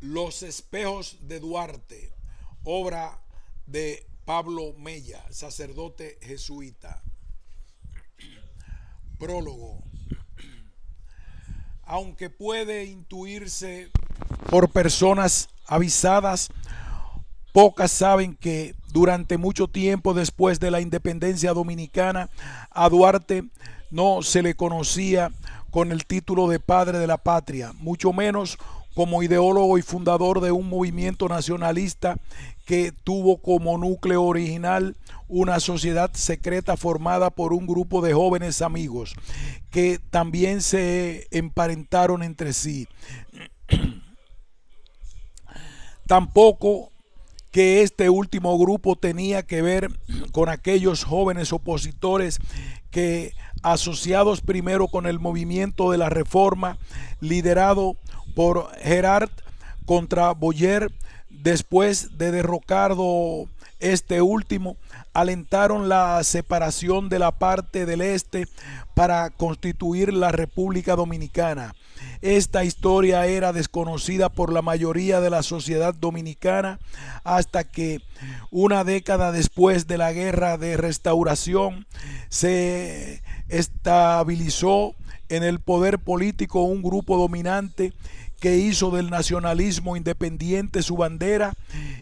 Los espejos de Duarte, obra de Pablo Mella, sacerdote jesuita. Prólogo. Aunque puede intuirse por personas avisadas, pocas saben que durante mucho tiempo después de la independencia dominicana, a Duarte no se le conocía con el título de padre de la patria, mucho menos como ideólogo y fundador de un movimiento nacionalista que tuvo como núcleo original una sociedad secreta formada por un grupo de jóvenes amigos que también se emparentaron entre sí. Tampoco que este último grupo tenía que ver con aquellos jóvenes opositores que, asociados primero con el movimiento de la Reforma liderado por Gerard contra Boyer, después de derrocado este último, alentaron la separación de la parte del este para constituir la República Dominicana. Esta historia era desconocida por la mayoría de la sociedad dominicana hasta que una década después de la Guerra de Restauración se estabilizó en el poder político un grupo dominante que hizo del nacionalismo independiente su bandera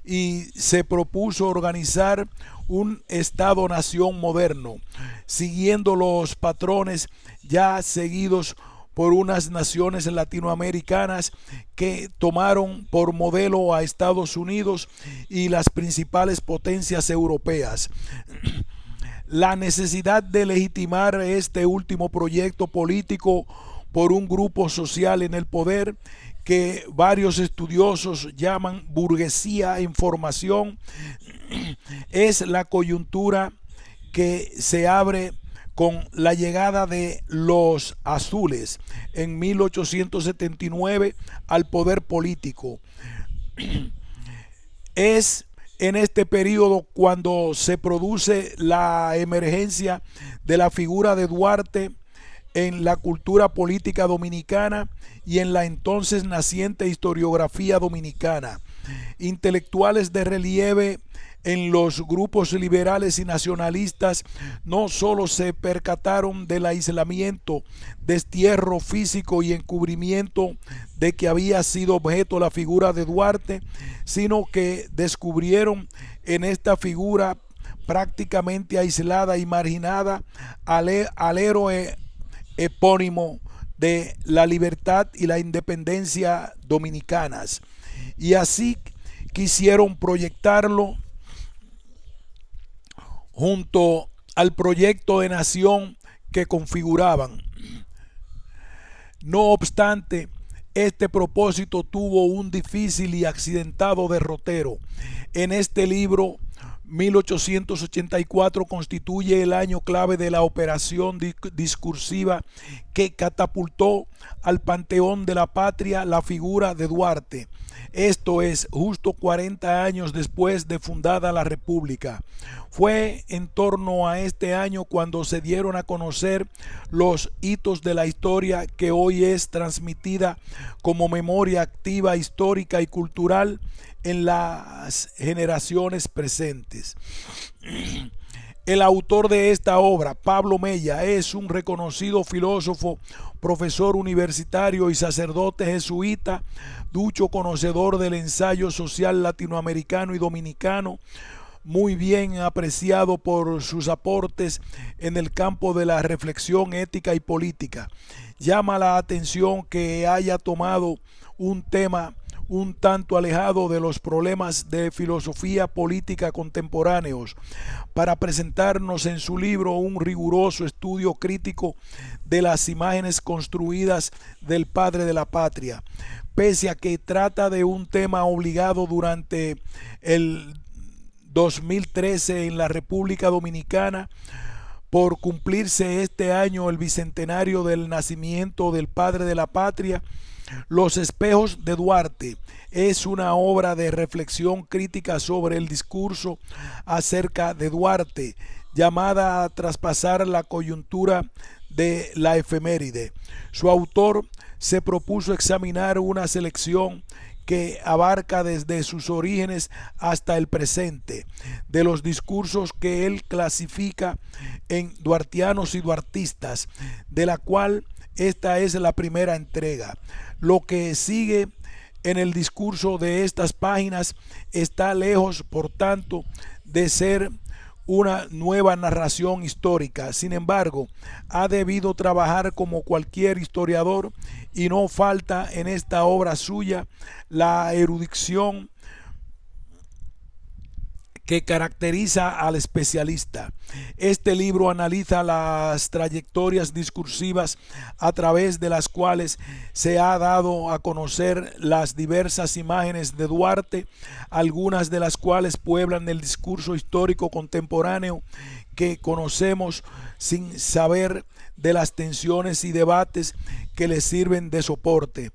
y se propuso organizar un Estado-nación moderno, siguiendo los patrones ya seguidos por unas naciones latinoamericanas que tomaron por modelo a Estados Unidos y las principales potencias europeas. La necesidad de legitimar este último proyecto político por un grupo social en el poder que varios estudiosos llaman burguesía en formación es la coyuntura que se abre con la llegada de los azules en 1879 al poder político. Es en este periodo cuando se produce la emergencia de la figura de Duarte en la cultura política dominicana y en la entonces naciente historiografía dominicana. Intelectuales de relieve en los grupos liberales y nacionalistas no solo se percataron del aislamiento, destierro físico y encubrimiento de que había sido objeto la figura de Duarte, sino que descubrieron en esta figura prácticamente aislada y marginada al héroe epónimo de la libertad y la independencia dominicanas. Y así quisieron proyectarlo junto al proyecto de nación que configuraban. No obstante, este propósito tuvo un difícil y accidentado derrotero. En este libro, 1884 constituye el año clave de la operación discursiva que catapultó al panteón de la patria la figura de Duarte. Esto es, justo 40 años después de fundada la República. Fue en torno a este año cuando se dieron a conocer los hitos de la historia que hoy es transmitida como memoria activa, histórica y cultural en las generaciones presentes. El autor de esta obra, Pablo Mella, es un reconocido filósofo, profesor universitario y sacerdote jesuita, ducho conocedor del ensayo social latinoamericano y dominicano, muy bien apreciado por sus aportes en el campo de la reflexión ética y política. Llama la atención que haya tomado un tema un tanto alejado de los problemas de filosofía política contemporáneos para presentarnos en su libro un riguroso estudio crítico de las imágenes construidas del padre de la patria. Pese a que trata de un tema obligado durante el 2013 en la República Dominicana, por cumplirse este año el bicentenario del nacimiento del padre de la patria, Los espejos de Duarte es una obra de reflexión crítica sobre el discurso acerca de Duarte, llamada a traspasar la coyuntura de la efeméride. Su autor se propuso examinar una selección que abarca desde sus orígenes hasta el presente, de los discursos que él clasifica en duartianos y duartistas, de la cual esta es la primera entrega. Lo que sigue en el discurso de estas páginas está lejos, por tanto, de ser una nueva narración histórica. Sin embargo, ha debido trabajar como cualquier historiador y no falta en esta obra suya la erudición que caracteriza al especialista. Este libro analiza las trayectorias discursivas a través de las cuales se ha dado a conocer las diversas imágenes de Duarte, algunas de las cuales pueblan el discurso histórico contemporáneo que conocemos sin saber de las tensiones y debates que le sirven de soporte.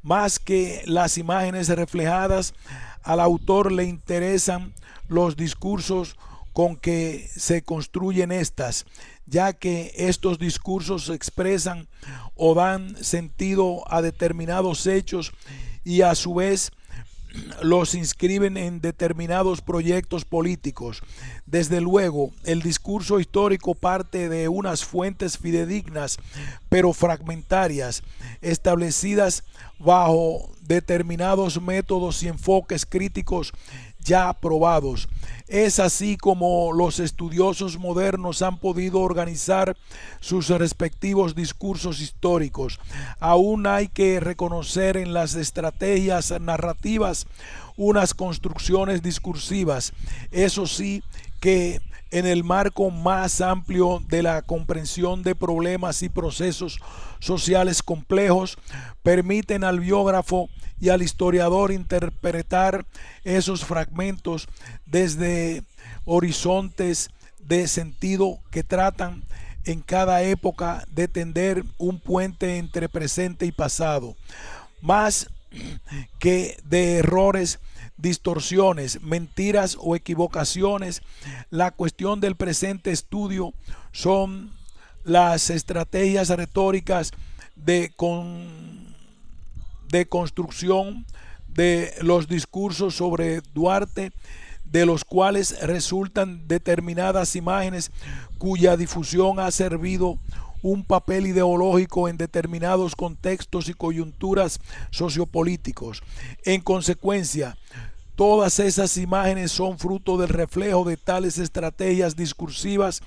Más que las imágenes reflejadas, al autor le interesan los discursos con que se construyen estas, ya que estos discursos expresan o dan sentido a determinados hechos y a su vez los inscriben en determinados proyectos políticos. Desde luego, el discurso histórico parte de unas fuentes fidedignas, pero fragmentarias, establecidas bajo determinados métodos y enfoques críticos ya probados. Es así como los estudiosos modernos han podido organizar sus respectivos discursos históricos. Aún hay que reconocer en las estrategias narrativas unas construcciones discursivas, eso sí, que en el marco más amplio de la comprensión de problemas y procesos sociales complejos, permiten al biógrafo y al historiador interpretar esos fragmentos desde horizontes de sentido que tratan en cada época de tender un puente entre presente y pasado. Más que de errores, distorsiones, mentiras o equivocaciones, la cuestión del presente estudio son las estrategias retóricas de construcción de los discursos sobre Duarte, de los cuales resultan determinadas imágenes cuya difusión ha servido un papel ideológico en determinados contextos y coyunturas sociopolíticos. En consecuencia, todas esas imágenes son fruto del reflejo de tales estrategias discursivas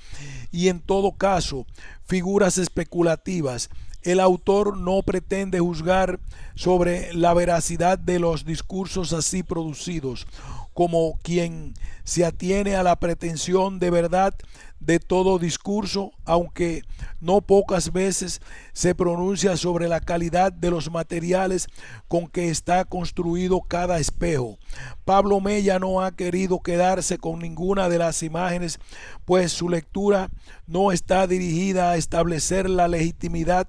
y, en todo caso, figuras especulativas. El autor no pretende juzgar sobre la veracidad de los discursos así producidos, como quien se atiene a la pretensión de verdad de todo discurso, aunque no pocas veces se pronuncia sobre la calidad de los materiales con que está construido cada espejo. Pablo Mella no ha querido quedarse con ninguna de las imágenes, pues su lectura no está dirigida a establecer la legitimidad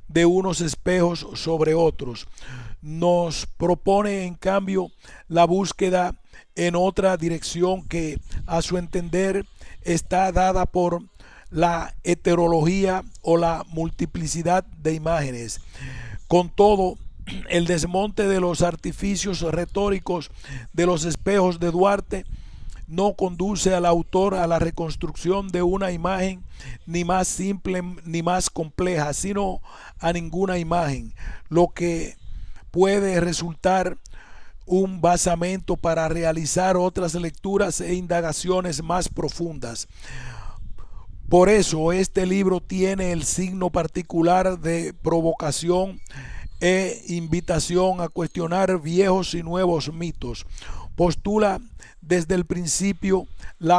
de unos espejos sobre otros. Nos propone, en cambio, la búsqueda en otra dirección que, a su entender, está dada por la heterología o la multiplicidad de imágenes. Con todo, el desmonte de los artificios retóricos de los espejos de Duarte no conduce al autor a la reconstrucción de una imagen ni más simple ni más compleja, sino a ninguna imagen, lo que puede resultar un basamento para realizar otras lecturas e indagaciones más profundas. Por eso este libro tiene el signo particular de provocación e invitación a cuestionar viejos y nuevos mitos. Postula desde el principio la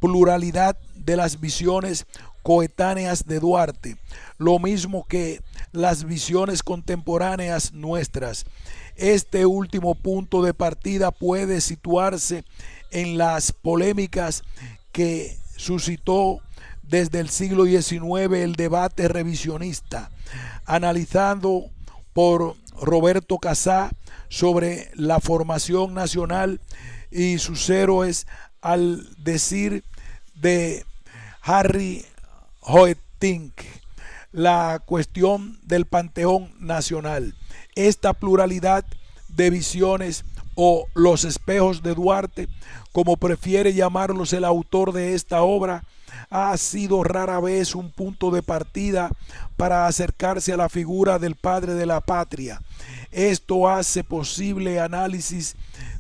pluralidad de las visiones coetáneas de Duarte, lo mismo que las visiones contemporáneas nuestras. Este último punto de partida puede situarse en las polémicas que suscitó desde el siglo XIX el debate revisionista, analizando por Roberto Casá sobre la formación nacional y sus héroes, al decir de Harry Hoetink. la cuestión del panteón nacional. Esta pluralidad de visiones o los espejos de Duarte, como prefiere llamarlos el autor de esta obra, ha sido rara vez un punto de partida para acercarse a la figura del padre de la patria. Esto hace posible análisis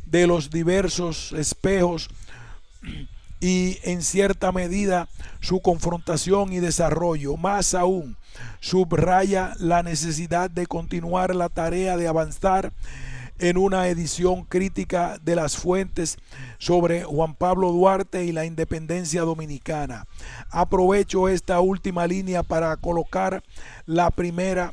de los diversos espejos y en cierta medida su confrontación y desarrollo. Más aún, subraya la necesidad de continuar la tarea de avanzar en una edición crítica de las fuentes sobre Juan Pablo Duarte y la independencia dominicana. Aprovecho esta última línea para colocar la primera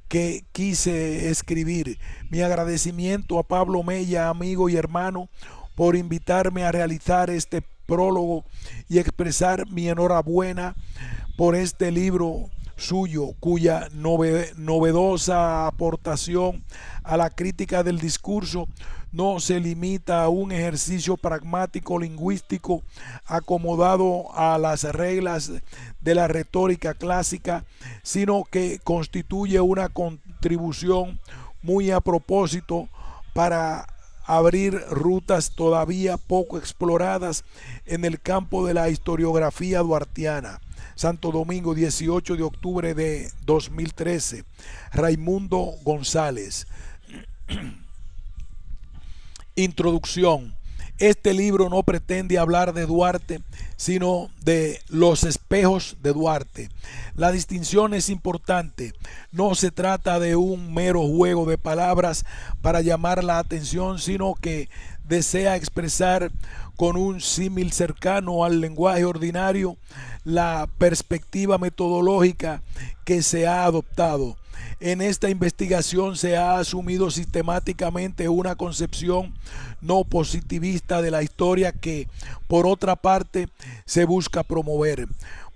que quise escribir. Mi agradecimiento a Pablo Mella, amigo y hermano, por invitarme a realizar este prólogo y expresar mi enhorabuena por este libro suyo, cuya novedosa aportación a la crítica del discurso no se limita a un ejercicio pragmático lingüístico acomodado a las reglas de la retórica clásica, sino que constituye una contribución muy a propósito para abrir rutas todavía poco exploradas en el campo de la historiografía duartiana. Santo Domingo, 18 de octubre de 2013. Raimundo González. Introducción. Este libro no pretende hablar de Duarte, sino de los espejos de Duarte. La distinción es importante. No se trata de un mero juego de palabras para llamar la atención, sino que desea expresar con un símil cercano al lenguaje ordinario la perspectiva metodológica que se ha adoptado. En esta investigación se ha asumido sistemáticamente una concepción no positivista de la historia que, por otra parte, se busca promover.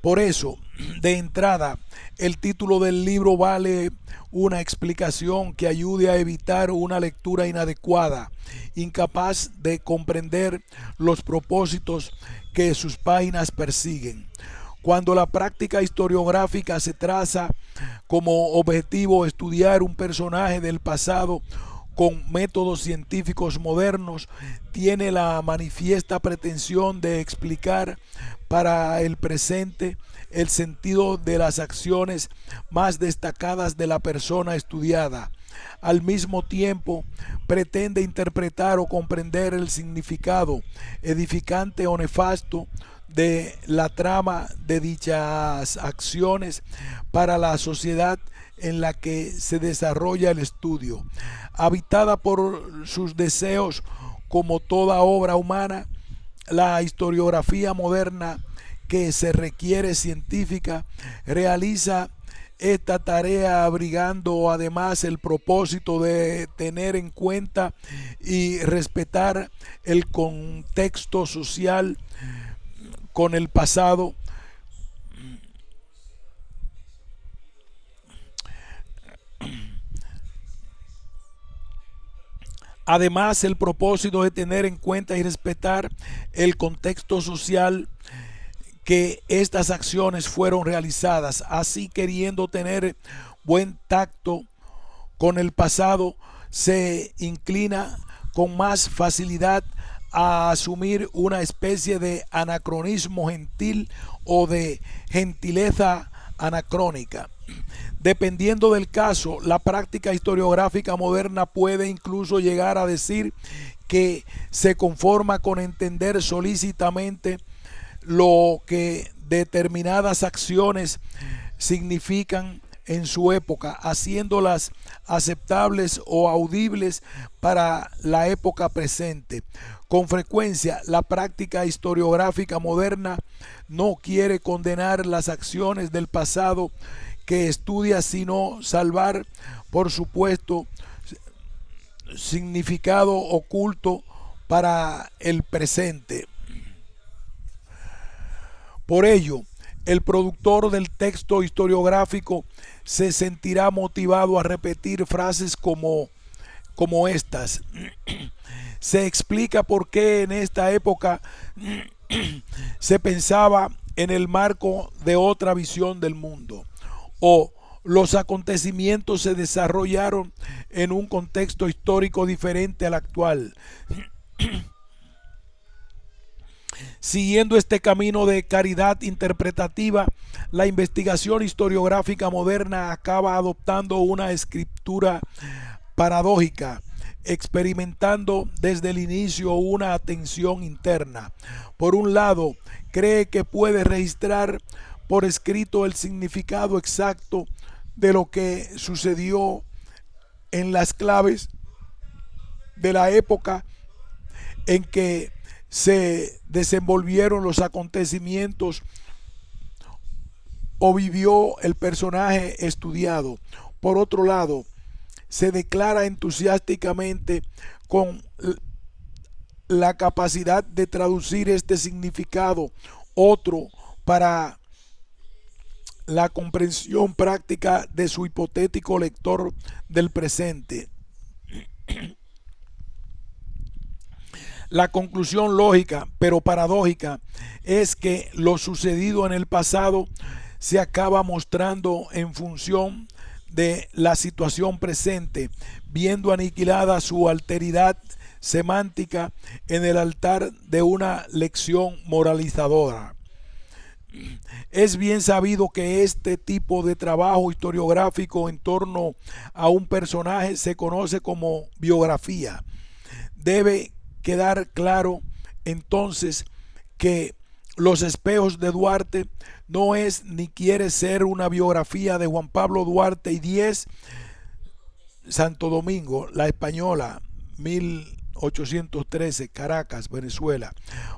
Por eso, de entrada, el título del libro vale una explicación que ayude a evitar una lectura inadecuada, incapaz de comprender los propósitos que sus páginas persiguen. Cuando la práctica historiográfica se traza como objetivo estudiar un personaje del pasado con métodos científicos modernos, tiene la manifiesta pretensión de explicar para el presente el sentido de las acciones más destacadas de la persona estudiada. Al mismo tiempo, pretende interpretar o comprender el significado edificante o nefasto de la trama de dichas acciones para la sociedad en la que se desarrolla el estudio. Habitada por sus deseos como toda obra humana, la historiografía moderna, que se requiere científica, realiza esta tarea abrigando además el propósito de tener en cuenta y respetar el contexto social con el pasado, además el propósito de tener en cuenta y respetar el contexto social que estas acciones fueron realizadas, así queriendo tener buen tacto con el pasado, se inclina con más facilidad a asumir una especie de anacronismo gentil o de gentileza anacrónica. Dependiendo del caso, la práctica historiográfica moderna puede incluso llegar a decir que se conforma con entender solícitamente lo que determinadas acciones significan en su época, haciéndolas aceptables o audibles para la época presente. Con frecuencia, la práctica historiográfica moderna no quiere condenar las acciones del pasado que estudia, sino salvar, por supuesto, significado oculto para el presente. Por ello, el productor del texto historiográfico se sentirá motivado a repetir frases como estas. Se explica por qué en esta época se pensaba en el marco de otra visión del mundo. o los acontecimientos se desarrollaron en un contexto histórico diferente al actual. Siguiendo este camino de caridad interpretativa, la investigación historiográfica moderna acaba adoptando una escritura paradójica, experimentando desde el inicio una tensión interna. Por un lado, cree que puede registrar por escrito el significado exacto de lo que sucedió en las claves de la época en que se desenvolvieron los acontecimientos o vivió el personaje estudiado. Por otro lado, se declara entusiásticamente con la capacidad de traducir este significado otro para la comprensión práctica de su hipotético lector del presente. La conclusión lógica, pero paradójica, es que lo sucedido en el pasado se acaba mostrando en función de la situación presente, viendo aniquilada su alteridad semántica en el altar de una lección moralizadora. Es bien sabido que este tipo de trabajo historiográfico en torno a un personaje se conoce como biografía. Debe quedar claro entonces que Los espejos de Duarte no es ni quiere ser una biografía de Juan Pablo Duarte y 10 Santo Domingo, La Española, 1813, Caracas, Venezuela,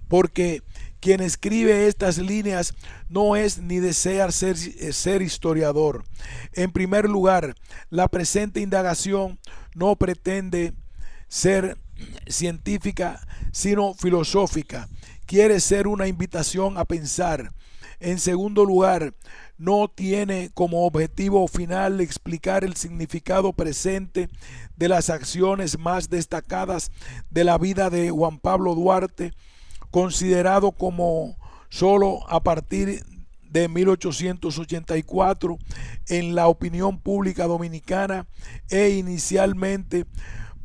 porque quien escribe estas líneas no es ni desea ser historiador. En primer lugar, la presente indagación no pretende ser científica, sino filosófica. Quiere ser una invitación a pensar. En segundo lugar, no tiene como objetivo final explicar el significado presente de las acciones más destacadas de la vida de Juan Pablo Duarte, considerado como solo a partir de 1884 en la opinión pública dominicana e inicialmente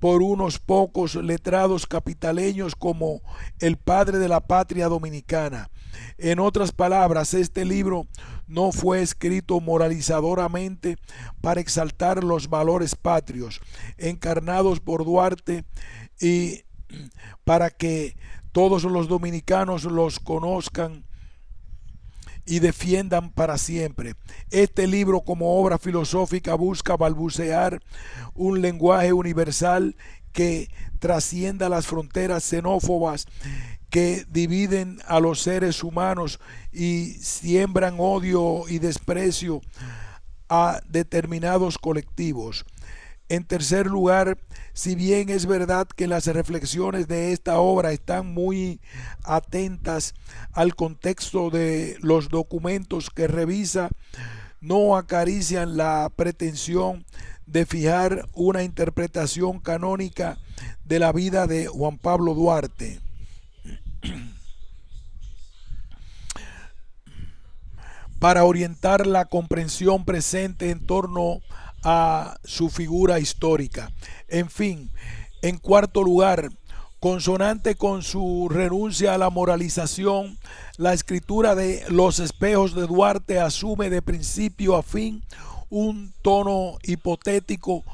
por unos pocos letrados capitaleños como el padre de la patria dominicana. En otras palabras, este libro no fue escrito moralizadoramente para exaltar los valores patrios encarnados por Duarte y para que todos los dominicanos los conozcan y defiendan para siempre. Este libro, como obra filosófica, busca balbucear un lenguaje universal que trascienda las fronteras xenófobas que dividen a los seres humanos y siembran odio y desprecio a determinados colectivos. En tercer lugar, si bien es verdad que las reflexiones de esta obra están muy atentas al contexto de los documentos que revisa, no acarician la pretensión de fijar una interpretación canónica de la vida de Juan Pablo Duarte. Para orientar la comprensión presente en torno a su figura histórica. En fin, en cuarto lugar, consonante con su renuncia a la moralización, la escritura de Los espejos de Duarte asume de principio a fin un tono hipotético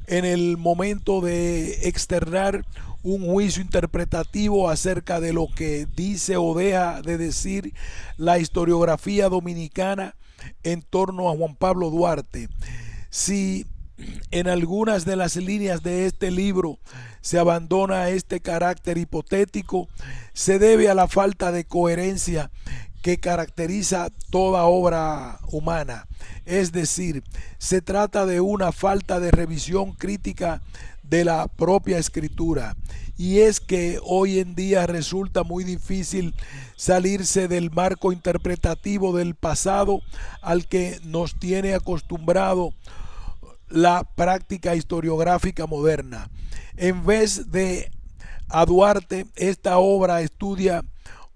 en el momento de externar un juicio interpretativo acerca de lo que dice o deja de decir la historiografía dominicana en torno a Juan Pablo Duarte. Si en algunas de las líneas de este libro se abandona este carácter hipotético, se debe a la falta de coherencia que caracteriza toda obra humana. Es decir, se trata de una falta de revisión crítica de la propia escritura. Y es que hoy en día resulta muy difícil salirse del marco interpretativo del pasado al que nos tiene acostumbrado la práctica historiográfica moderna. En vez de a Duarte, esta obra estudia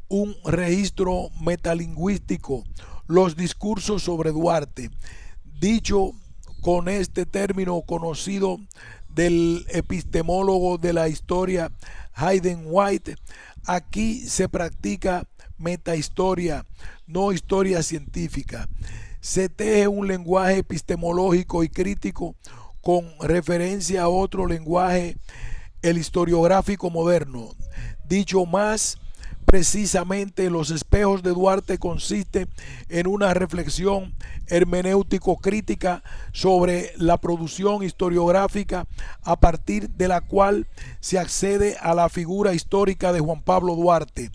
un registro metalingüístico, los discursos sobre Duarte, Dicho con este término conocido del epistemólogo de la historia Hayden White, aquí se practica metahistoria, no historia científica. Se teje un lenguaje epistemológico y crítico con referencia a otro lenguaje, el historiográfico moderno. Dicho más precisamente, Los espejos de Duarte consiste en una reflexión hermenéutico-crítica sobre la producción historiográfica a partir de la cual se accede a la figura histórica de Juan Pablo Duarte.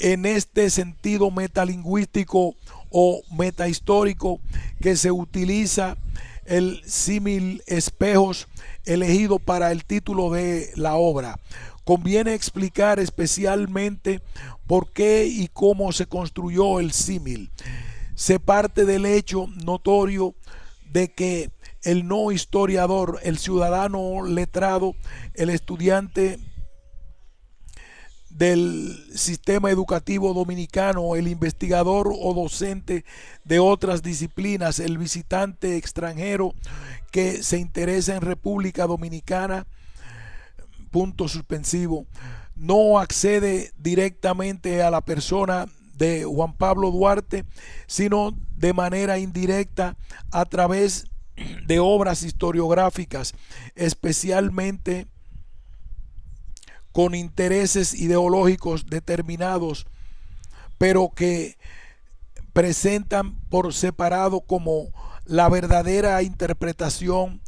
En este sentido metalingüístico o metahistórico que se utiliza el símil espejos elegido para el título de la obra. Conviene explicar especialmente por qué y cómo se construyó el símil. Se parte del hecho notorio de que el no historiador, el ciudadano letrado, el estudiante del sistema educativo dominicano, el investigador o docente de otras disciplinas, el visitante extranjero que se interesa en República Dominicana, punto suspensivo, no accede directamente a la persona de Juan Pablo Duarte, sino de manera indirecta a través de obras historiográficas, especialmente con intereses ideológicos determinados, pero que presentan por separado como la verdadera interpretación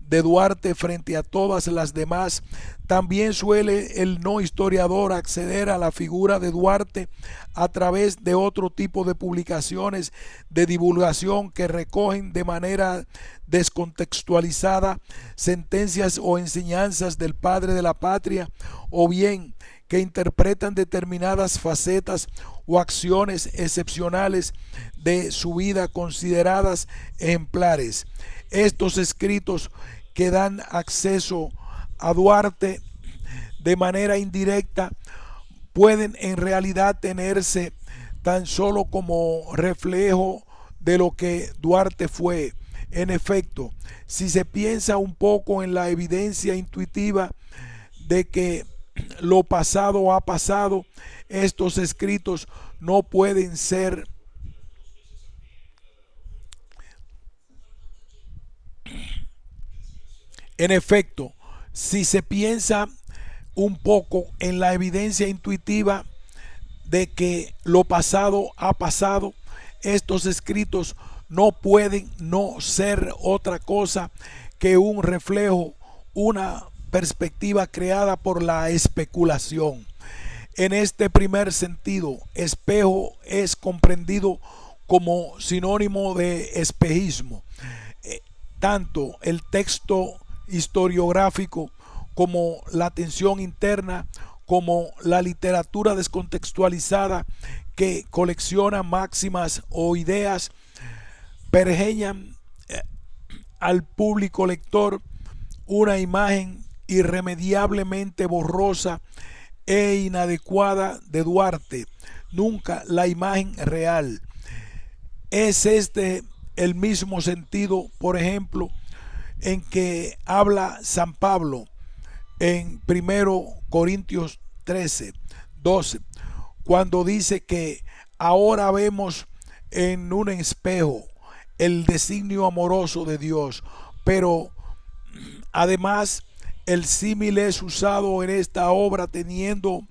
de Duarte frente a todas las demás. También suele el no historiador acceder a la figura de Duarte a través de otro tipo de publicaciones de divulgación que recogen de manera descontextualizada sentencias o enseñanzas del padre de la patria, o bien que interpretan determinadas facetas o acciones excepcionales de su vida consideradas ejemplares. Estos escritos que dan acceso a Duarte de manera indirecta pueden en realidad tenerse tan solo como reflejo de lo que Duarte fue. En efecto, si se piensa un poco en la evidencia intuitiva de que lo pasado ha pasado, estos escritos no pueden ser En efecto, si se piensa un poco en la evidencia intuitiva de que lo pasado ha pasado, estos escritos no pueden no ser otra cosa que un reflejo, una perspectiva creada por la especulación. En este primer sentido, espejo es comprendido como sinónimo de espejismo. Tanto el texto historiográfico como la tensión interna, como la literatura descontextualizada que colecciona máximas o ideas, pergeñan al público lector una imagen irremediablemente borrosa e inadecuada de Duarte, nunca la imagen real. Es este el mismo sentido, por ejemplo, en que habla San Pablo en 1 Corintios 13:12, cuando dice que ahora vemos en un espejo el designio amoroso de Dios, pero además el símil es usado en esta obra teniendo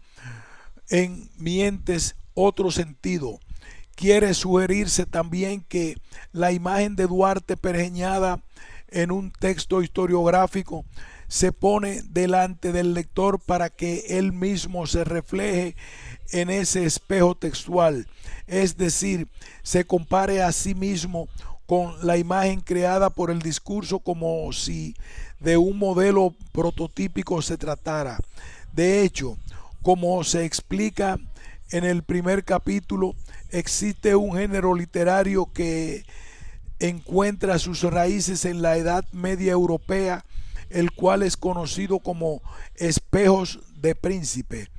en mientes otro sentido. Quiere sugerirse también que la imagen de Duarte pergeñada en un texto historiográfico se pone delante del lector para que él mismo se refleje en ese espejo textual, es decir, se compare a sí mismo con la imagen creada por el discurso como si de un modelo prototípico se tratara. De hecho, como se explica en el primer capítulo, existe un género literario que encuentra sus raíces en la Edad Media europea, el cual es conocido como espejos de príncipe.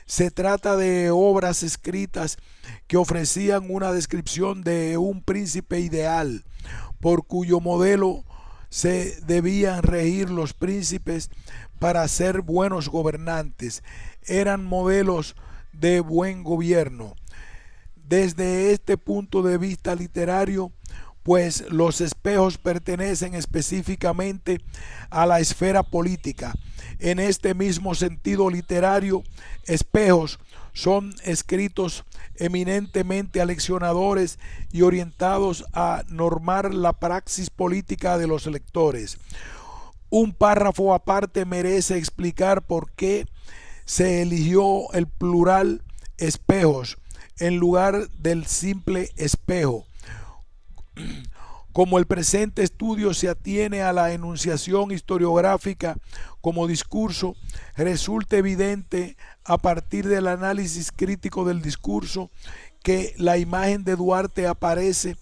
Se trata de obras escritas que ofrecían una descripción de un príncipe ideal, por cuyo modelo se debían regir los príncipes para ser buenos gobernantes. Eran modelos de buen gobierno. Desde este punto de vista literario, pues los espejos pertenecen específicamente a la esfera política. En este mismo sentido literario, espejos son escritos eminentemente aleccionadores y orientados a normar la praxis política de los lectores. Un párrafo aparte merece explicar por qué se eligió el plural espejos en lugar del simple espejo. Como el presente estudio se atiene a la enunciación historiográfica como discurso, resulta evidente a partir del análisis crítico del discurso que la imagen de Duarte aparece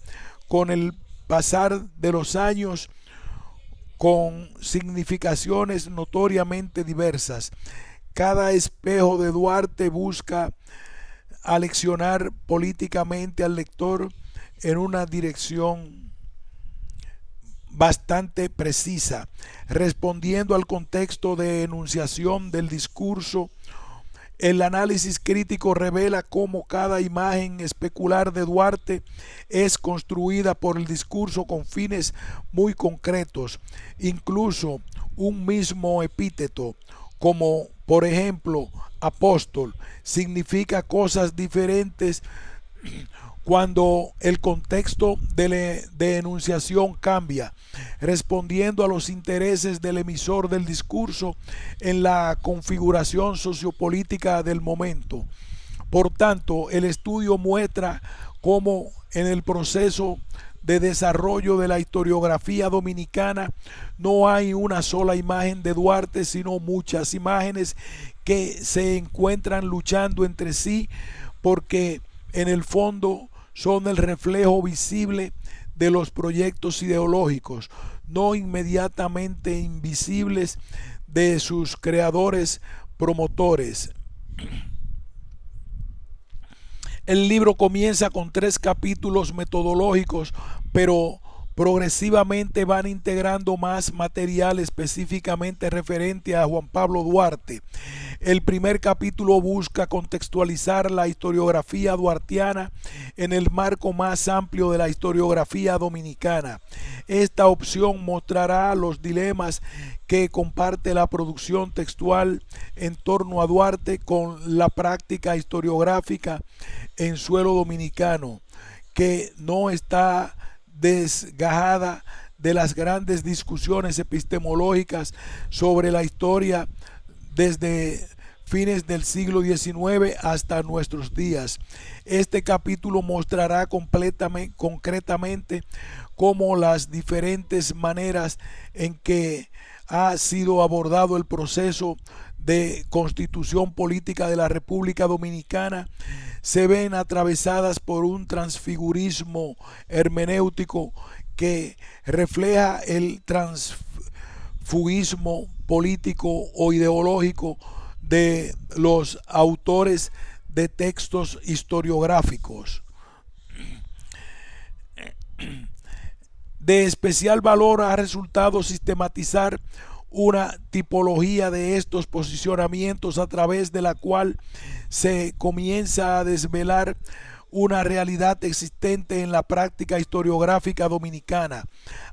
con el pasar de los años con significaciones notoriamente diversas. Cada espejo de Duarte busca aleccionar políticamente al lector en una dirección bastante precisa, respondiendo al contexto de enunciación del discurso. El análisis crítico revela cómo cada imagen especular de Duarte es construida por el discurso con fines muy concretos. Incluso un mismo epíteto, como por ejemplo apóstol, significa cosas diferentes cuando el contexto de enunciación cambia, respondiendo a los intereses del emisor del discurso en la configuración sociopolítica del momento. Por tanto, el estudio muestra cómo en el proceso de desarrollo de la historiografía dominicana no hay una sola imagen de Duarte, sino muchas imágenes que se encuentran luchando entre sí, porque en el fondo son el reflejo visible de los proyectos ideológicos, no inmediatamente invisibles, de sus creadores promotores. El libro comienza con 3 capítulos metodológicos, pero progresivamente van integrando más material específicamente referente a Juan Pablo Duarte. El primer capítulo busca contextualizar la historiografía duartiana en el marco más amplio de la historiografía dominicana. Esta opción mostrará los dilemas que comparte la producción textual en torno a Duarte con la práctica historiográfica en suelo dominicano, que no está desgajada de las grandes discusiones epistemológicas sobre la historia desde fines del siglo XIX hasta nuestros días. Este capítulo mostrará concretamente cómo las diferentes maneras en que ha sido abordado el proceso de constitución política de la República Dominicana se ven atravesadas por un transfigurismo hermenéutico que refleja el transfugismo político o ideológico de los autores de textos historiográficos. De especial valor ha resultado sistematizar una tipología de estos posicionamientos a través de la cual se comienza a desvelar una realidad existente en la práctica historiográfica dominicana.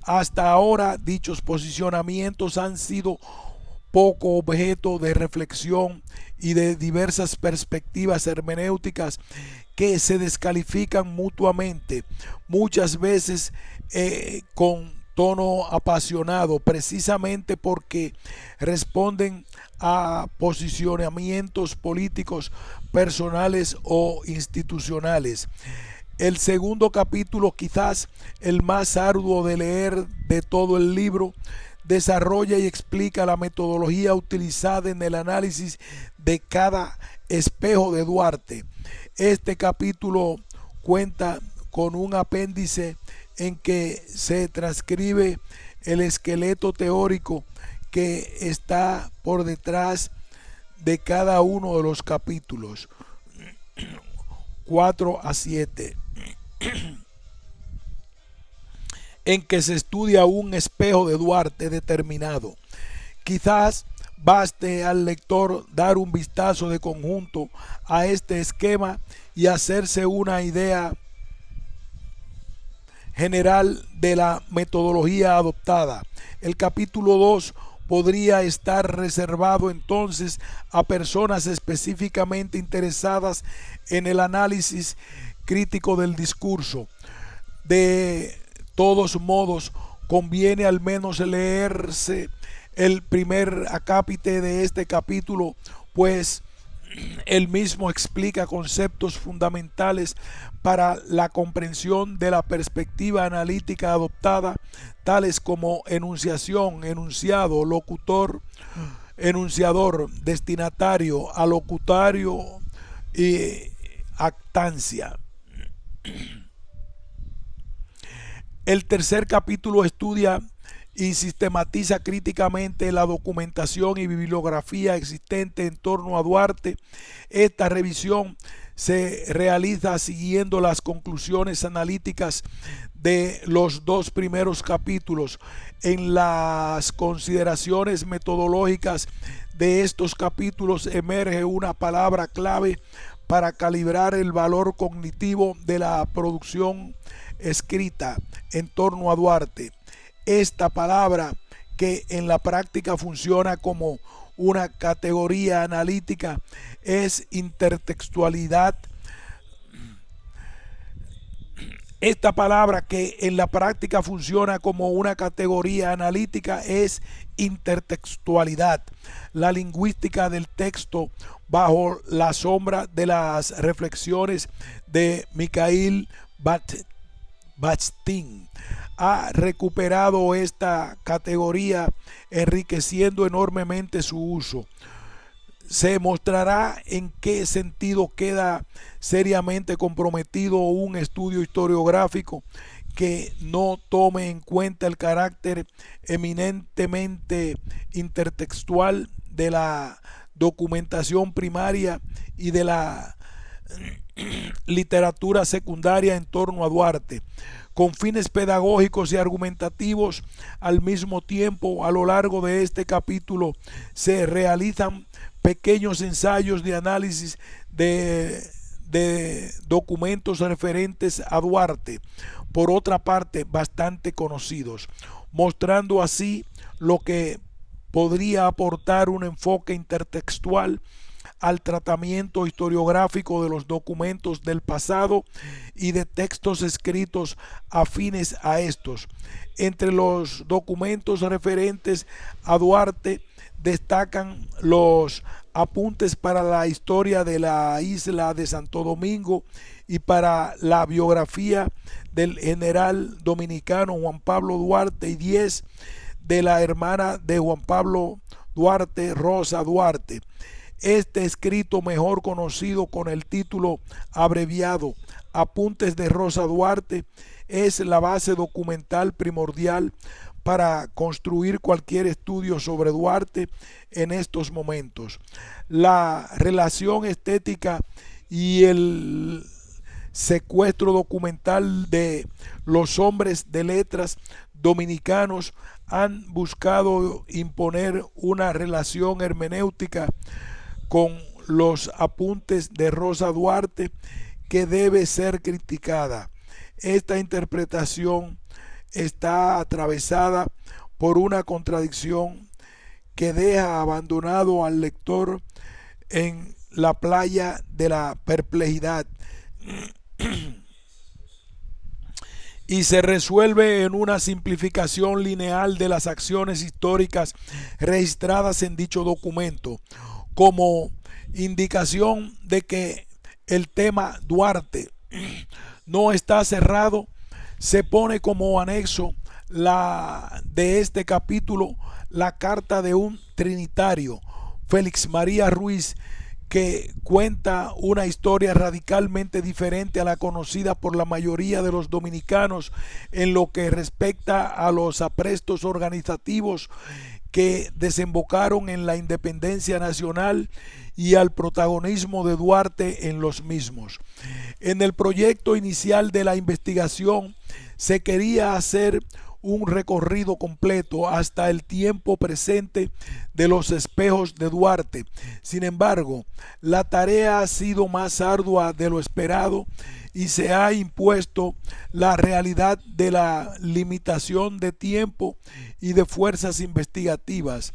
Hasta ahora, dichos posicionamientos han sido poco objeto de reflexión y de diversas perspectivas hermenéuticas que se descalifican mutuamente, muchas veces con tono apasionado, precisamente porque responden a posicionamientos políticos, personales o institucionales. El segundo capítulo, quizás el más arduo de leer de todo el libro, desarrolla y explica la metodología utilizada en el análisis de cada espejo de Duarte. Este capítulo cuenta con un apéndice en que se transcribe el esqueleto teórico que está por detrás de cada uno de los capítulos 4 a 7, en que se estudia un espejo de Duarte determinado. Quizás baste al lector dar un vistazo de conjunto a este esquema y hacerse una idea general de la metodología adoptada. El capítulo 2 podría estar reservado entonces a personas específicamente interesadas en el análisis crítico del discurso. De todos modos, conviene al menos leerse el primer acápite de este capítulo, pues él mismo explica conceptos fundamentales para la comprensión de la perspectiva analítica adoptada, tales como enunciación, enunciado, locutor, enunciador, destinatario, alocutario y actancia. El tercer capítulo estudia y sistematiza críticamente la documentación y bibliografía existente en torno a Duarte. Esta revisión se realiza siguiendo las conclusiones analíticas de los dos primeros capítulos. En las consideraciones metodológicas de estos capítulos emerge una palabra clave para calibrar el valor cognitivo de la producción escrita en torno a Duarte. Esta palabra, que en la práctica funciona como una categoría analítica, es intertextualidad. Esta palabra, que en la práctica funciona como una categoría analítica, es intertextualidad, la lingüística del texto bajo la sombra de las reflexiones de Mikhail Bakhtin. Ha recuperado esta categoría, enriqueciendo enormemente su uso. Se mostrará en qué sentido queda seriamente comprometido un estudio historiográfico que no tome en cuenta el carácter eminentemente intertextual de la documentación primaria y de la literatura secundaria en torno a Duarte. Con fines pedagógicos y argumentativos al mismo tiempo, a lo largo de este capítulo se realizan pequeños ensayos de análisis de documentos referentes a Duarte, por otra parte bastante conocidos, mostrando así lo que podría aportar un enfoque intertextual al tratamiento historiográfico de los documentos del pasado y de textos escritos afines a estos. Entre los documentos referentes a Duarte destacan los apuntes para la historia de la isla de Santo Domingo y para la biografía del general dominicano Juan Pablo Duarte, y 10 de la hermana de Juan Pablo Duarte, Rosa Duarte. Este escrito, mejor conocido con el título abreviado Apuntes de Rosa Duarte, es la base documental primordial para construir cualquier estudio sobre Duarte en estos momentos. La relación estética y el secuestro documental de los hombres de letras dominicanos han buscado imponer una relación hermenéutica con los apuntes de Rosa Duarte que debe ser criticada. Esta interpretación está atravesada por una contradicción que deja abandonado al lector en la playa de la perplejidad y se resuelve en una simplificación lineal de las acciones históricas registradas en dicho documento, como indicación de que el tema Duarte no está cerrado. Se pone como anexo de este capítulo la carta de un trinitario, Félix María Ruiz, que cuenta una historia radicalmente diferente a la conocida por la mayoría de los dominicanos en lo que respecta a los aprestos organizativos que desembocaron en la independencia nacional y al protagonismo de Duarte en los mismos. En el proyecto inicial de la investigación se quería hacer un recorrido completo hasta el tiempo presente de los espejos de Duarte. Sin embargo, la tarea ha sido más ardua de lo esperado y se ha impuesto la realidad de la limitación de tiempo y de fuerzas investigativas.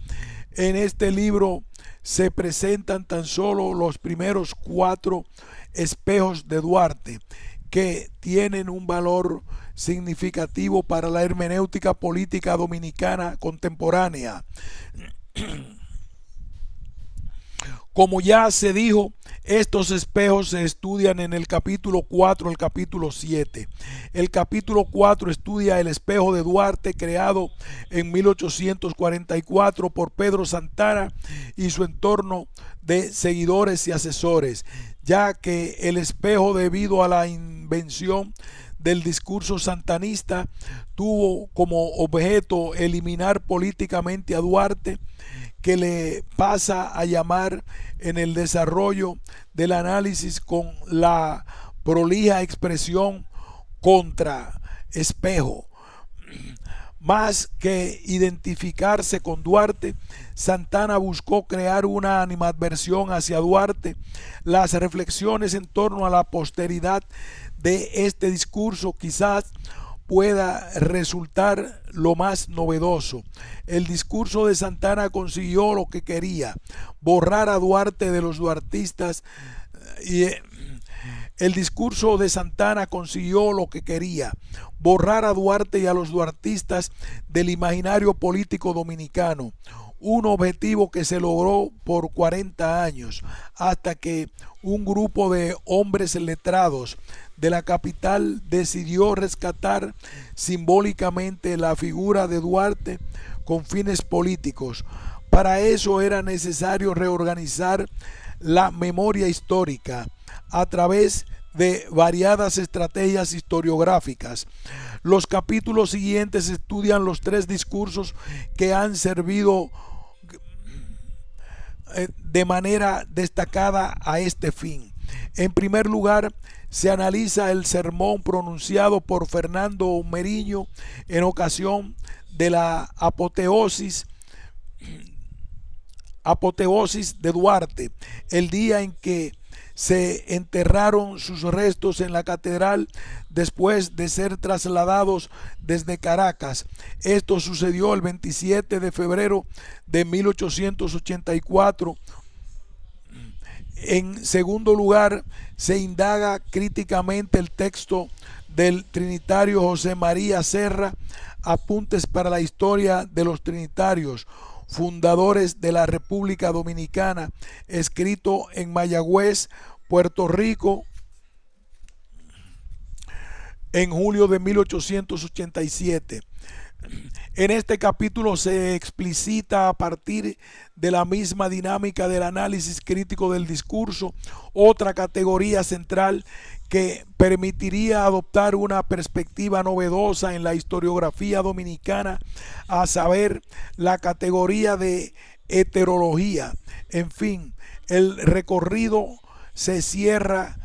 En este libro se presentan tan solo los primeros 4 espejos de Duarte, que tienen un valor significativo para la hermenéutica política dominicana contemporánea. Como ya se dijo, estos espejos se estudian en el capítulo 4 al capítulo 7. El capítulo 4 estudia el espejo de Duarte, creado en 1844 por Pedro Santana y su entorno de seguidores y asesores, ya que el espejo, debido a la invención del discurso santanista, tuvo como objeto eliminar políticamente a Duarte, que le pasa a llamar en el desarrollo del análisis con la prolija expresión contra espejo. Más que identificarse con Duarte, Santana buscó crear una animadversión hacia Duarte. Las reflexiones en torno a la posteridad de este discurso quizás pueda resultar lo más novedoso. El discurso de Santana consiguió lo que quería: borrar a Duarte de los duartistas. El discurso de Santana consiguió lo que quería: borrar a Duarte y a los duartistas del imaginario político dominicano. Un objetivo que se logró por 40 años, hasta que un grupo de hombres letrados de la capital decidió rescatar simbólicamente la figura de Duarte con fines políticos. Para eso era necesario reorganizar la memoria histórica a través de variadas estrategias historiográficas. Los capítulos siguientes estudian los 3 discursos que han servido de manera destacada a este fin. En primer lugar, se analiza el sermón pronunciado por Fernando Meriño en ocasión de la apoteosis de Duarte, el día en que se enterraron sus restos en la catedral después de ser trasladados desde Caracas. Esto sucedió el 27 de febrero de 1884. En segundo lugar, se indaga críticamente el texto del trinitario José María Serra, Apuntes para la historia de los trinitarios, fundadores de la República Dominicana, escrito en Mayagüez, Puerto Rico, en julio de 1887. En este capítulo se explicita, a partir de la misma dinámica del análisis crítico del discurso, otra categoría central que permitiría adoptar una perspectiva novedosa en la historiografía dominicana, a saber, la categoría de heterología. En fin, el recorrido se cierra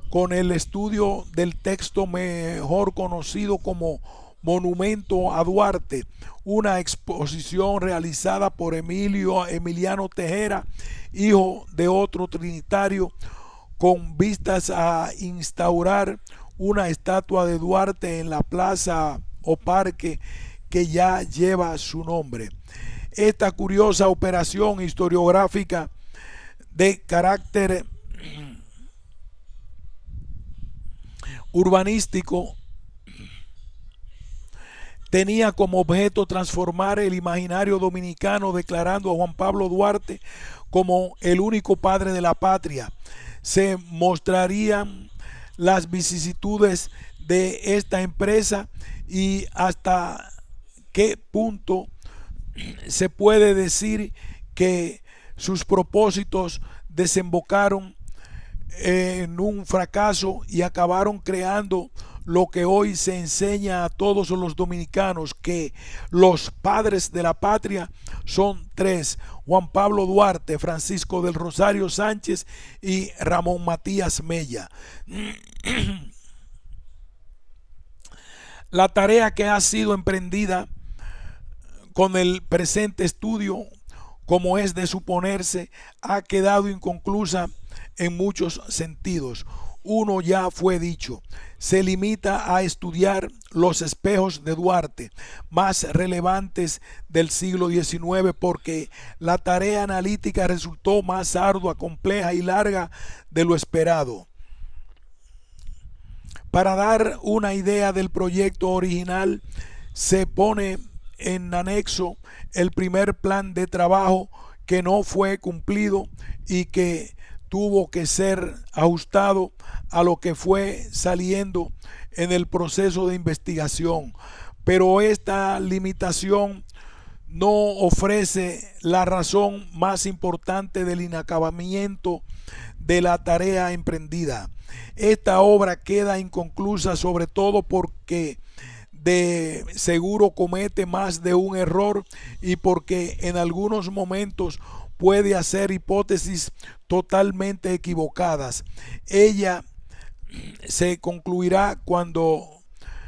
con el estudio del texto mejor conocido como Monumento a Duarte, una exposición realizada por Emiliano Tejera, hijo de otro trinitario, con vistas a instaurar una estatua de Duarte en la plaza o parque que ya lleva su nombre. Esta curiosa operación historiográfica de carácter urbanístico tenía como objeto transformar el imaginario dominicano, declarando a Juan Pablo Duarte como el único padre de la patria. Se mostrarían las vicisitudes de esta empresa y hasta qué punto se puede decir que sus propósitos desembocaron en un fracaso y acabaron creando lo que hoy se enseña a todos los dominicanos, que los padres de la patria son tres: Juan Pablo Duarte, Francisco del Rosario Sánchez y Ramón Matías Mella. La tarea que ha sido emprendida con el presente estudio, como es de suponerse, ha quedado inconclusa en muchos sentidos. Uno ya fue dicho: se limita a estudiar los espejos de Duarte más relevantes del siglo XIX, porque la tarea analítica resultó más ardua, compleja y larga de lo esperado. Para dar una idea del proyecto original, se pone en anexo el primer plan de trabajo, que no fue cumplido y que tuvo que ser ajustado a lo que fue saliendo en el proceso de investigación. Pero esta limitación no ofrece la razón más importante del inacabamiento de la tarea emprendida. Esta obra queda inconclusa, sobre todo porque de seguro comete más de un error, y porque en algunos momentos puede hacer hipótesis totalmente equivocadas. Ella se concluirá cuando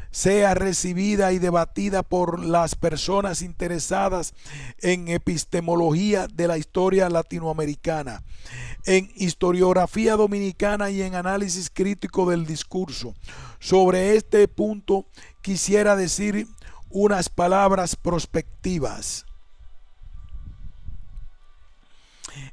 sea recibida y debatida por las personas interesadas en epistemología de la historia latinoamericana, en historiografía dominicana y en análisis crítico del discurso. Sobre este punto quisiera decir unas palabras prospectivas.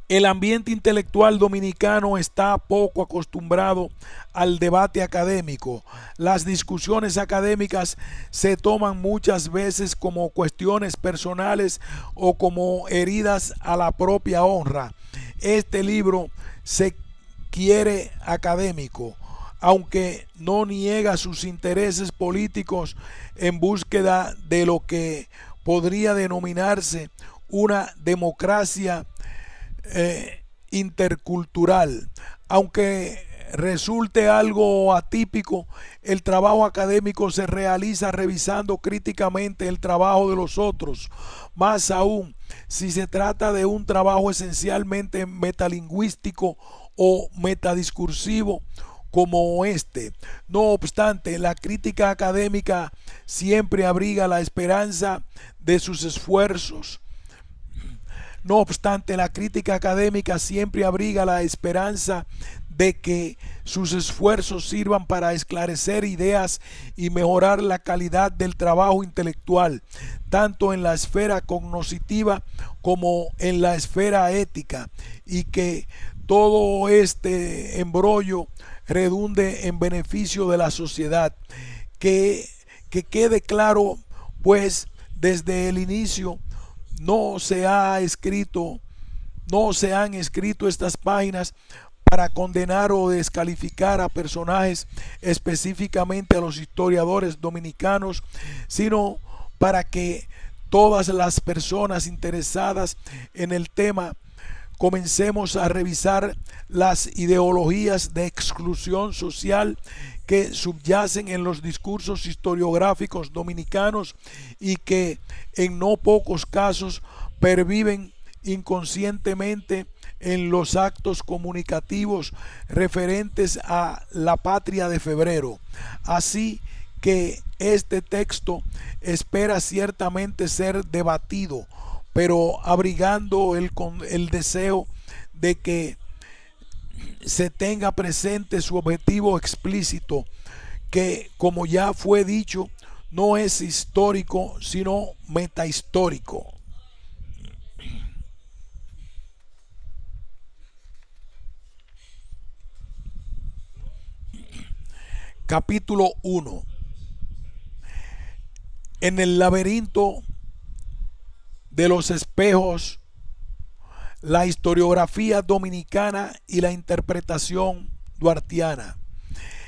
El ambiente intelectual dominicano está poco acostumbrado al debate académico. Las discusiones académicas se toman muchas veces como cuestiones personales o como heridas a la propia honra. Este libro se quiere académico, aunque no niega sus intereses políticos en búsqueda de lo que podría denominarse una democracia intercultural. Aunque resulte algo atípico, el trabajo académico se realiza revisando críticamente el trabajo de los otros, más aún si se trata de un trabajo esencialmente metalingüístico o metadiscursivo como este. No obstante, la crítica académica siempre abriga la esperanza de sus esfuerzos. No obstante, la crítica académica siempre abriga la esperanza de que sus esfuerzos sirvan para esclarecer ideas y mejorar la calidad del trabajo intelectual, tanto en la esfera cognoscitiva como en la esfera ética, y que todo este embrollo redunde en beneficio de la sociedad. Que quede claro, pues, desde el inicio, no se han escrito estas páginas para condenar o descalificar a personajes, específicamente a los historiadores dominicanos, sino para que todas las personas interesadas en el tema comencemos a revisar las ideologías de exclusión social que subyacen en los discursos historiográficos dominicanos y que en no pocos casos perviven inconscientemente en los actos comunicativos referentes a la patria de febrero. Así que este texto espera ciertamente ser debatido, pero abrigando el deseo de que se tenga presente su objetivo explícito, que, como ya fue dicho, no es histórico, sino metahistórico. Capítulo 1. En el laberinto de los espejos, la historiografía dominicana y la interpretación duartiana.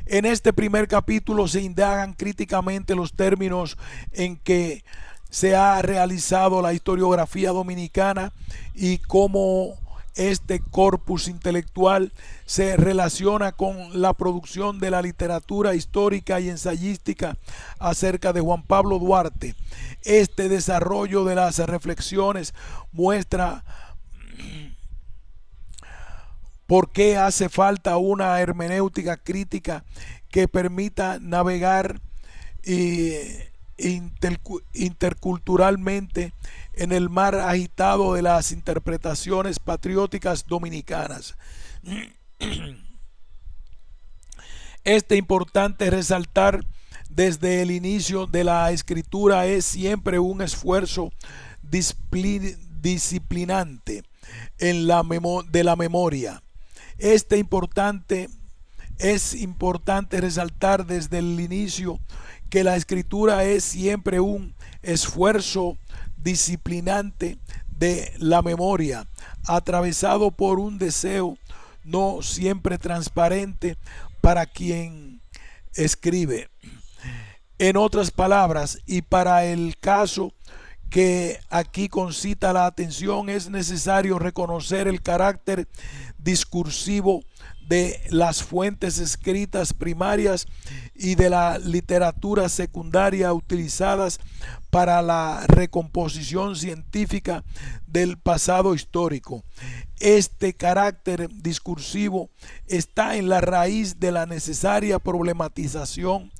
En este primer capítulo se indagan críticamente los términos en que se ha realizado la historiografía dominicana y cómo Este corpus intelectual se relaciona con la producción de la literatura histórica y ensayística acerca de Juan Pablo Duarte. Este desarrollo de las reflexiones muestra por qué hace falta una hermenéutica crítica que permita navegar interculturalmente en el mar agitado de las interpretaciones patrióticas dominicanas. Este importante resaltar desde el inicio de la escritura es siempre un esfuerzo disciplinante de la memoria. Es importante resaltar desde el inicio que la escritura es siempre un esfuerzo disciplinante de la memoria, atravesado por un deseo no siempre transparente para quien escribe. En otras palabras, y para el caso que aquí concita la atención, es necesario reconocer el carácter discursivo de las fuentes escritas primarias y de la literatura secundaria utilizadas para la recomposición científica del pasado histórico. Este carácter discursivo está en la raíz de la necesaria problematización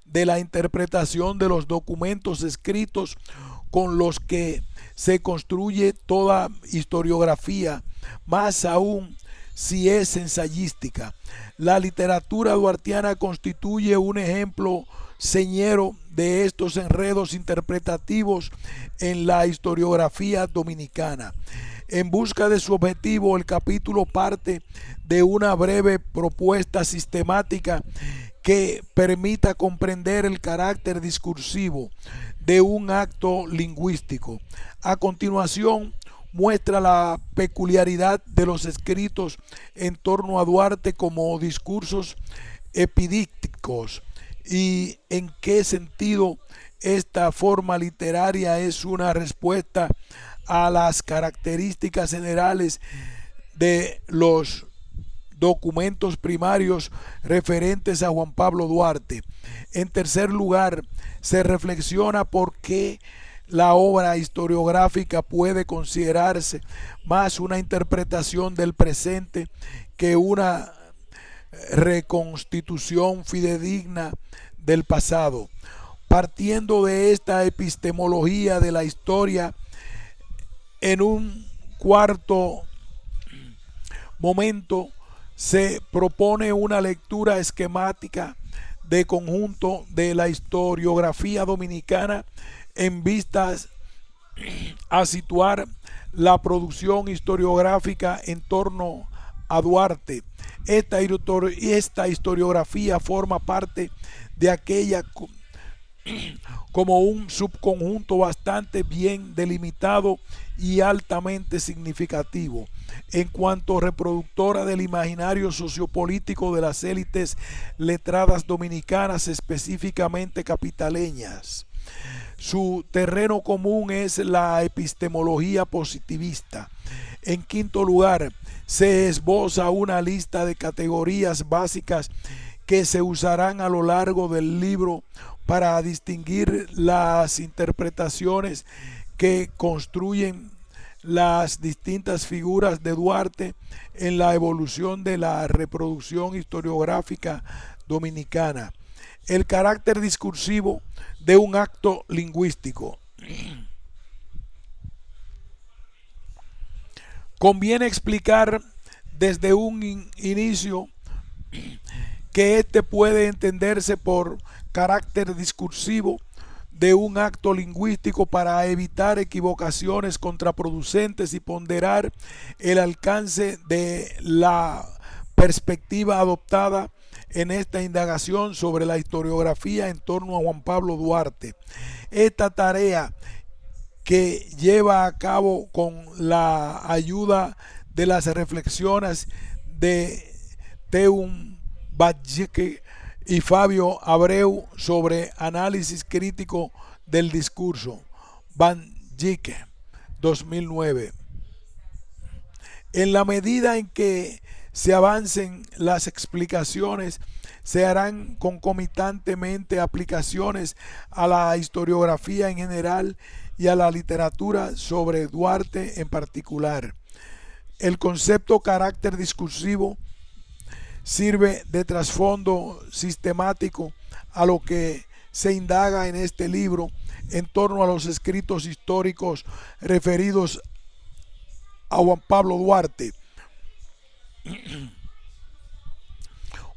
de la interpretación de los documentos escritos con los que se construye toda historiografía, más aún si es ensayística. La literatura duartiana constituye un ejemplo señero de estos enredos interpretativos en la historiografía dominicana. En busca de su objetivo, el capítulo parte de una breve propuesta sistemática que permita comprender el carácter discursivo de un acto lingüístico. A continuación, muestra la peculiaridad de los escritos en torno a Duarte como discursos epidícticos y en qué sentido esta forma literaria es una respuesta a las características generales de los documentos primarios referentes a Juan Pablo Duarte. En tercer lugar, se reflexiona por qué la obra historiográfica puede considerarse más una interpretación del presente que una reconstitución fidedigna del pasado. Partiendo de esta epistemología de la historia, en un cuarto momento se propone una lectura esquemática de conjunto de la historiografía dominicana en vistas a situar la producción historiográfica en torno a Duarte. Esta historiografía forma parte de aquella como un subconjunto bastante bien delimitado y altamente significativo en cuanto reproductora del imaginario sociopolítico de las élites letradas dominicanas, específicamente capitaleñas. Su terreno común es la epistemología positivista. En quinto lugar, se esboza una lista de categorías básicas que se usarán a lo largo del libro para distinguir las interpretaciones que construyen las distintas figuras de Duarte en la evolución de la reproducción historiográfica dominicana. El carácter discursivo de un acto lingüístico. Conviene explicar desde un inicio que este puede entenderse por carácter discursivo de un acto lingüístico para evitar equivocaciones contraproducentes y ponderar el alcance de la perspectiva adoptada en esta indagación sobre la historiografía en torno a Juan Pablo Duarte. Esta tarea, que lleva a cabo con la ayuda de las reflexiones de Teun Badjike y Fabio Abreu sobre análisis crítico del discurso, Badjike, 2009. En la medida en que se avancen las explicaciones, se harán concomitantemente aplicaciones a la historiografía en general y a la literatura sobre Duarte en particular. El concepto carácter discursivo sirve de trasfondo sistemático a lo que se indaga en este libro en torno a los escritos históricos referidos a Juan Pablo Duarte.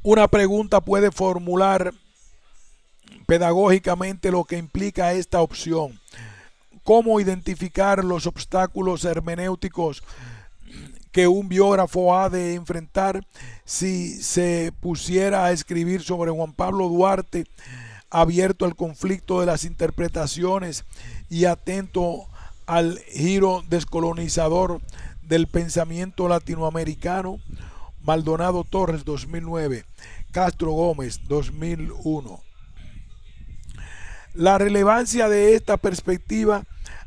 Una pregunta puede formular pedagógicamente lo que implica esta opción. ¿Cómo identificar los obstáculos hermenéuticos que un biógrafo ha de enfrentar si se pusiera a escribir sobre Juan Pablo Duarte, abierto al conflicto de las interpretaciones y atento al giro descolonizador del pensamiento latinoamericano? Maldonado Torres, 2009. Castro Gómez, 2001. La relevancia de esta perspectiva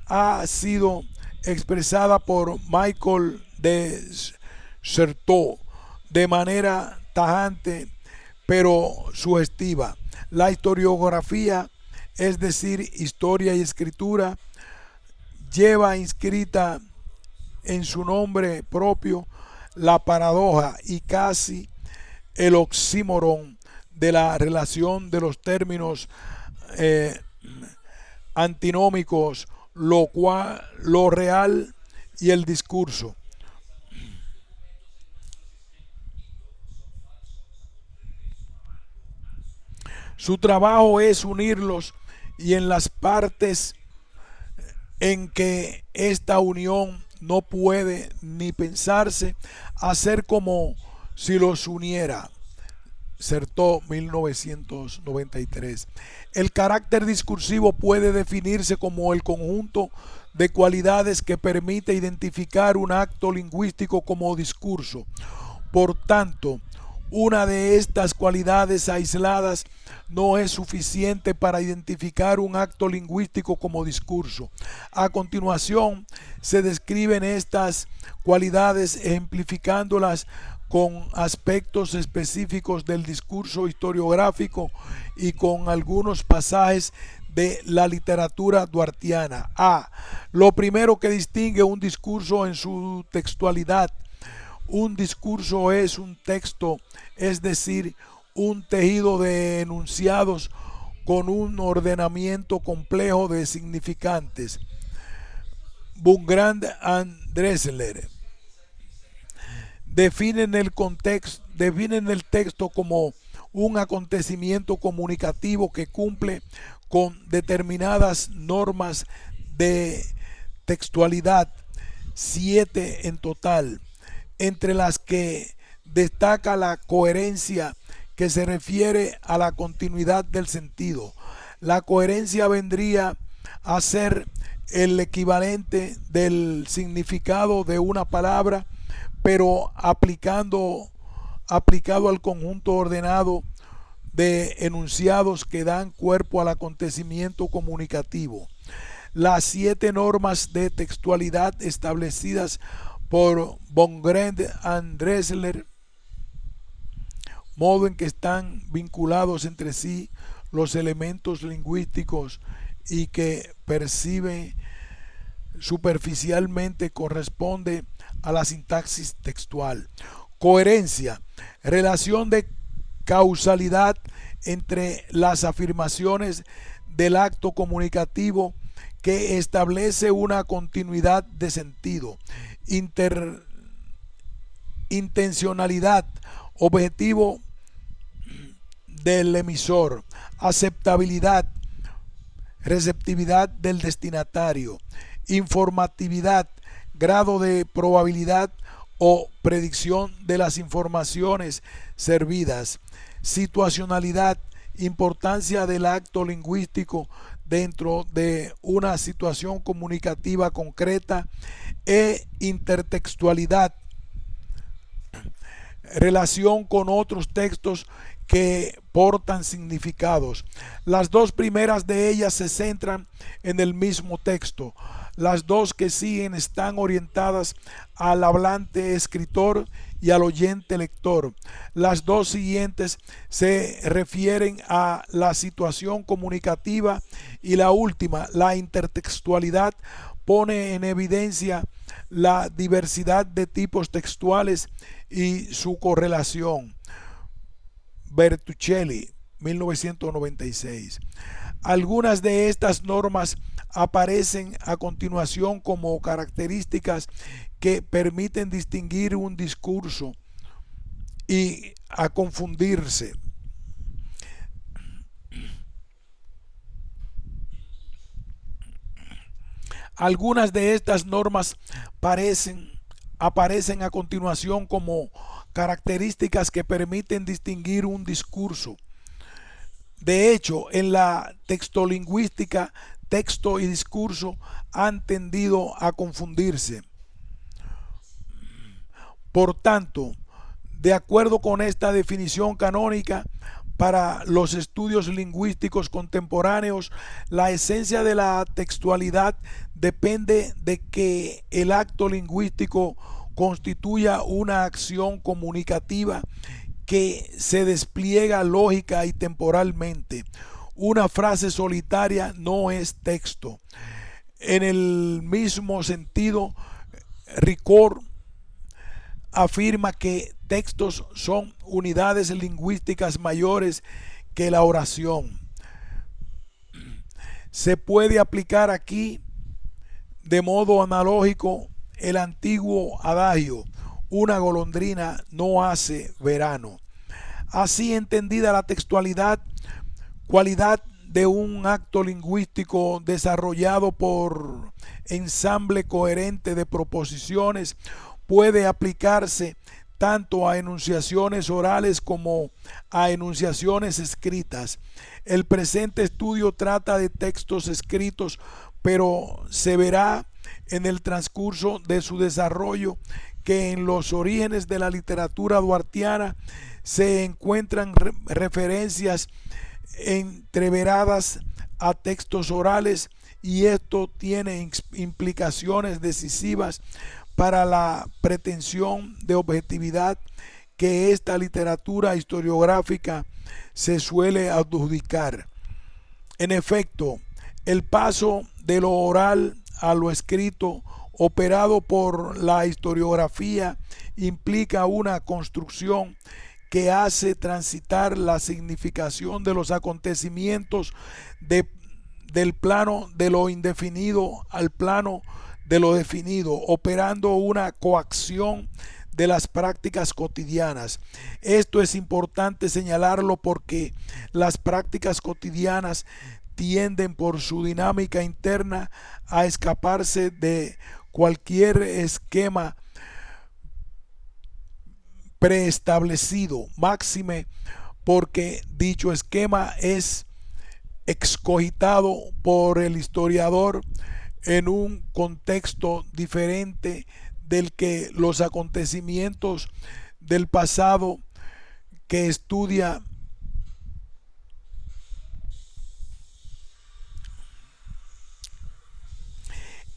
ha sido expresada por Michael de Certeau de manera tajante pero sugestiva. La historiografía, es decir, historia y escritura, lleva inscrita en su nombre propio la paradoja y casi el oxímoron de la relación de los términos antinómicos, lo real y el discurso. Su trabajo es unirlos y en las partes en que esta unión no puede ni pensarse, hacer como si los uniera. Certeau, 1993. El carácter discursivo puede definirse como el conjunto de cualidades que permite identificar un acto lingüístico como discurso. Por tanto, una de estas cualidades aisladas no es suficiente para identificar un acto lingüístico como discurso. A continuación, se describen estas cualidades ejemplificándolas con aspectos específicos del discurso historiográfico y con algunos pasajes de la literatura duartiana. A. Lo primero que distingue un discurso en su textualidad. Un discurso es un texto, es decir, un tejido de enunciados con un ordenamiento complejo de significantes. Bungrand and Dressler definen el texto como un acontecimiento comunicativo que cumple con determinadas normas de textualidad, 7 en total, entre las que destaca la coherencia, que se refiere a la continuidad del sentido. La coherencia vendría a ser el equivalente del significado de una palabra, pero aplicado al conjunto ordenado de enunciados que dan cuerpo al acontecimiento comunicativo. Las 7 normas de textualidad establecidas por Bungrand and Dressler, modo en que están vinculados entre sí los elementos lingüísticos y que percibe superficialmente, corresponde a la sintaxis textual. Coherencia, relación de causalidad entre las afirmaciones del acto comunicativo que establece una continuidad de sentido. Intencionalidad, objetivo del emisor. Aceptabilidad, receptividad del destinatario. Informatividad, grado de probabilidad o predicción de las informaciones servidas. Situacionalidad, importancia del acto lingüístico dentro de una situación comunicativa concreta. Intertextualidad, relación con otros textos que portan significados. Las dos primeras de ellas se centran en el mismo texto. Las dos que siguen están orientadas al hablante escritor y al oyente lector. Las dos siguientes se refieren a la situación comunicativa y la última, la intertextualidad, pone en evidencia la diversidad de tipos textuales y su correlación. Bertuccelli, 1996. Algunas de estas normas aparecen a continuación como características que permiten distinguir un discurso y a confundirse. Algunas de estas normas aparecen a continuación como características que permiten distinguir un discurso. De hecho, en la textolingüística, texto y discurso han tendido a confundirse. Por tanto, de acuerdo con esta definición canónica, para los estudios lingüísticos contemporáneos, la esencia de la textualidad depende de que el acto lingüístico constituya una acción comunicativa que se despliega lógica y temporalmente. Una frase solitaria no es texto. En el mismo sentido, Ricord afirma que textos son unidades lingüísticas mayores que la oración. Se puede aplicar aquí de modo analógico el antiguo adagio: una golondrina no hace verano. Así entendida la textualidad, cualidad de un acto lingüístico desarrollado por ensamble coherente de proposiciones, puede aplicarse tanto a enunciaciones orales como a enunciaciones escritas. El presente estudio trata de textos escritos, pero se verá en el transcurso de su desarrollo que en los orígenes de la literatura duartiana se encuentran referencias entreveradas a textos orales, y esto tiene implicaciones decisivas para la pretensión de objetividad que esta literatura historiográfica se suele adjudicar. En efecto, el paso de lo oral a lo escrito operado por la historiografía implica una construcción que hace transitar la significación de los acontecimientos del plano de lo indefinido al plano de lo definido, operando una coacción de las prácticas cotidianas. Esto es importante señalarlo porque las prácticas cotidianas tienden por su dinámica interna a escaparse de cualquier esquema preestablecido, máxime porque dicho esquema es excogitado por el historiador en un contexto diferente del que los acontecimientos del pasado que estudia.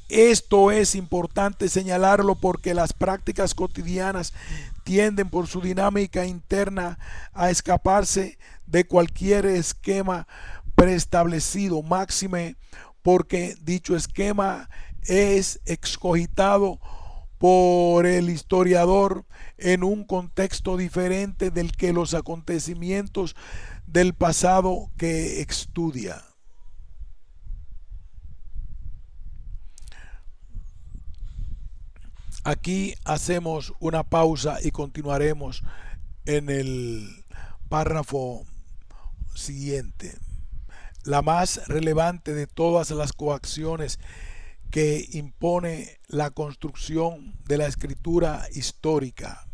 Esto es importante señalarlo porque las prácticas cotidianas tienden por su dinámica interna a escaparse de cualquier esquema preestablecido, máxime porque dicho esquema es excogitado por el historiador en un contexto diferente del que los acontecimientos del pasado que estudia. Aquí hacemos una pausa y continuaremos en el párrafo siguiente. La más relevante de todas las coacciones que impone la construcción de la escritura histórica